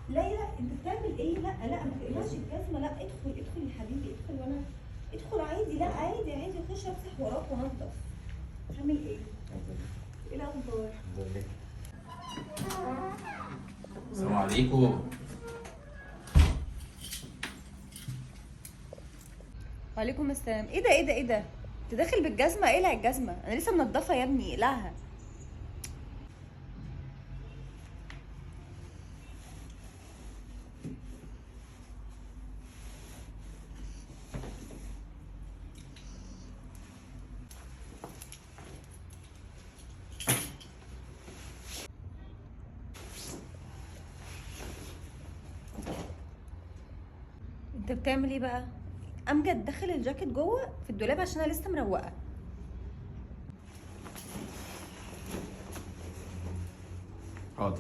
لا لا انت بتعمل ايه؟ لا لا ما تقلعش الجزمه، لا ادخل ادخل يا حبيبي ادخل، وانا ادخل عادي، لا عادي عادي، خش امسح وراك وانضف. تعمل ايه؟ ايه الاخبار؟ الحمد لله. السلام عليكم. وعليكم السلام. ايه ده ايه ده ايه ده؟ انت داخل بالجزمه؟ اقلع الجزمه، انا لسه منضفه يا ابني، اقلعها. انت بتعمل ايه بقى؟ امجد دخل الجاكيت جوه في الدولاب عشان انا لسه مروقه. حاضر.